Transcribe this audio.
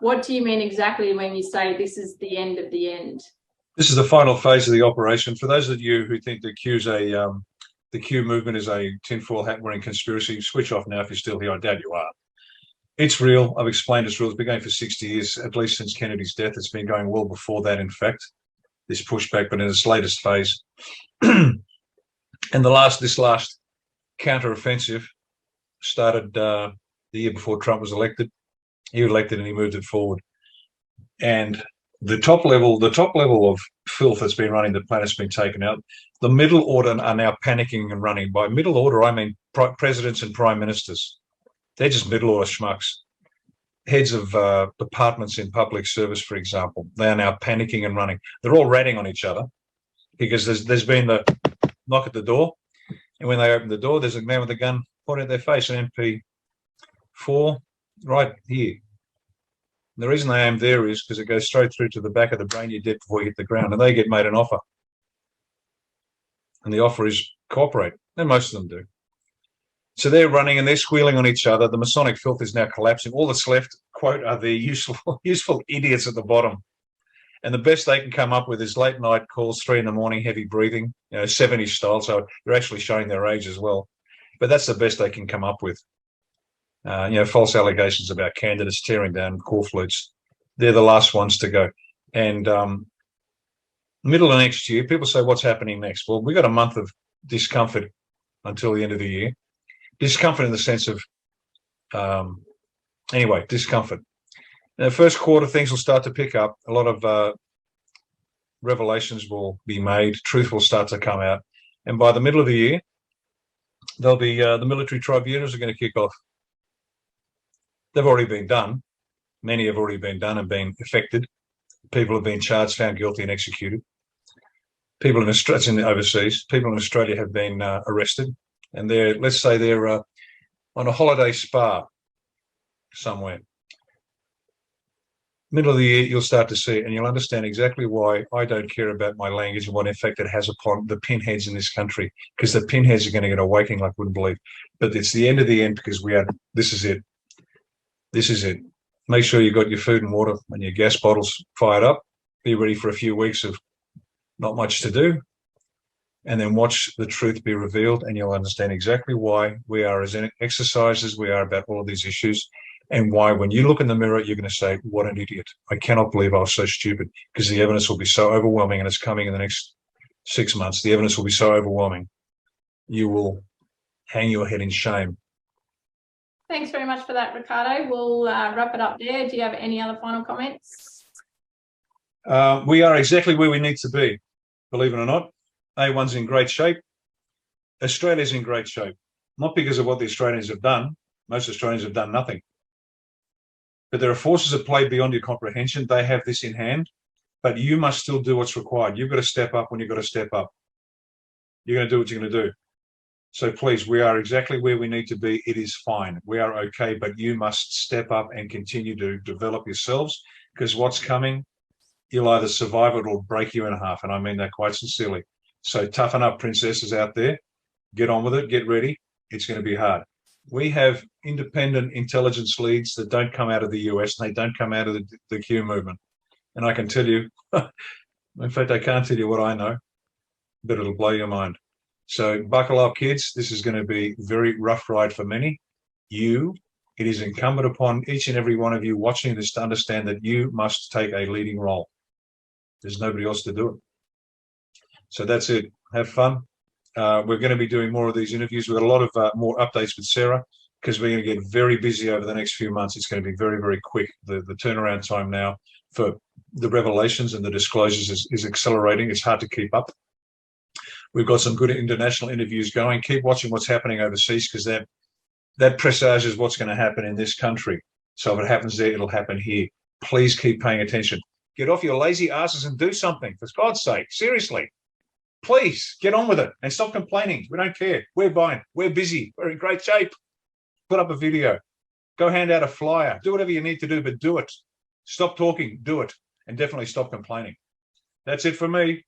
What do you mean exactly when you say this is the end of the end? This is the final phase of the operation. For those of you who think the Q movement is a tinfoil hat wearing conspiracy, switch off now if you're still here. I doubt you are. It's real. I've explained it's real. It's been going for 60 years, at least since Kennedy's death. It's been going well before that, in fact, this pushback, but in its latest phase. And this last counter-offensive started the year before Trump was elected. He was elected and he moved it forward. And the top level of filth that's been running the planet's been taken out. The middle order are now panicking and running. By middle order, I mean presidents and prime ministers. They're just middle order schmucks. Heads of departments in public service, for example, they are now panicking and running. They're all ratting on each other because there's been the knock at the door, and when they open the door, there's a man with a gun pointing at their face, an MP4, right here. And the reason they aim there is because it goes straight through to the back of the brain. You're dead before you hit the ground, and they get made an offer. And the offer is cooperate, and most of them do. So they're running and they're squealing on each other. The Masonic filth is now collapsing. All that's left, quote, are the useful idiots at the bottom. And the best they can come up with is late night calls, 3 a.m, heavy breathing, 70s style. So they're actually showing their age as well. But that's the best they can come up with. False allegations about candidates tearing down core flutes. They're the last ones to go. And middle of next year, people say, what's happening next? Well, we've got a month of discomfort until the end of the year. Discomfort in the sense of, discomfort. In the first quarter, things will start to pick up. A lot of revelations will be made. Truth will start to come out. And by the middle of the year, there'll be the military tribunals are going to kick off. They've already been done. Many have already been done and been effected. People have been charged, found guilty, and executed. People in Australia, overseas, people in Australia have been arrested. And let's say they're on a holiday spa somewhere. Middle of the year, you'll start to see it, and you'll understand exactly why I don't care about my language and what effect it has upon the pinheads in this country, because the pinheads are going to get awakening like wouldn't believe. But it's the end of the end because this is it. This is it. Make sure you've got your food and water and your gas bottles fired up. Be ready for a few weeks of not much to do. And then watch the truth be revealed, and you'll understand exactly why we are as exercised as we are about all of these issues, and why when you look in the mirror, you're going to say, what an idiot. I cannot believe I was so stupid, because the evidence will be so overwhelming, and it's coming in the next 6 months. The evidence will be so overwhelming. You will hang your head in shame. Thanks very much for that, Ricardo. We'll wrap it up there. Do you have any other final comments? We are exactly where we need to be, believe it or not. A1's in great shape. Australia's in great shape, not because of what the Australians have done. Most Australians have done nothing. But there are forces at play beyond your comprehension. They have this in hand, but you must still do what's required. You've got to step up when you've got to step up. You're going to do what you're going to do. So please, we are exactly where we need to be. It is fine. We are okay, but you must step up and continue to develop yourselves, because what's coming, you'll either survive it or break you in half. And I mean that quite sincerely. So toughen up, princesses out there. Get on with it. Get ready. It's going to be hard. We have independent intelligence leads that don't come out of the US, and they don't come out of the Q movement. And I can tell you, in fact, I can't tell you what I know, but it'll blow your mind. So buckle up, kids. This is going to be a very rough ride for many. It is incumbent upon each and every one of you watching this to understand that you must take a leading role. There's nobody else to do it. So that's it. Have fun. We're going to be doing more of these interviews. We've got a lot of more updates with Sarah, because we're going to get very busy over the next few months. It's going to be very, very quick. The turnaround time now for the revelations and the disclosures is accelerating. It's hard to keep up. We've got some good international interviews going. Keep watching what's happening overseas, because that presages what's going to happen in this country. So if it happens there, it'll happen here. Please keep paying attention. Get off your lazy asses and do something, for God's sake. Seriously. Please get on with it and stop complaining. We don't care. We're fine. We're busy. We're in great shape. Put up a video. Go hand out a flyer. Do whatever you need to do, but do it. Stop talking. Do it. And definitely stop complaining. That's it for me.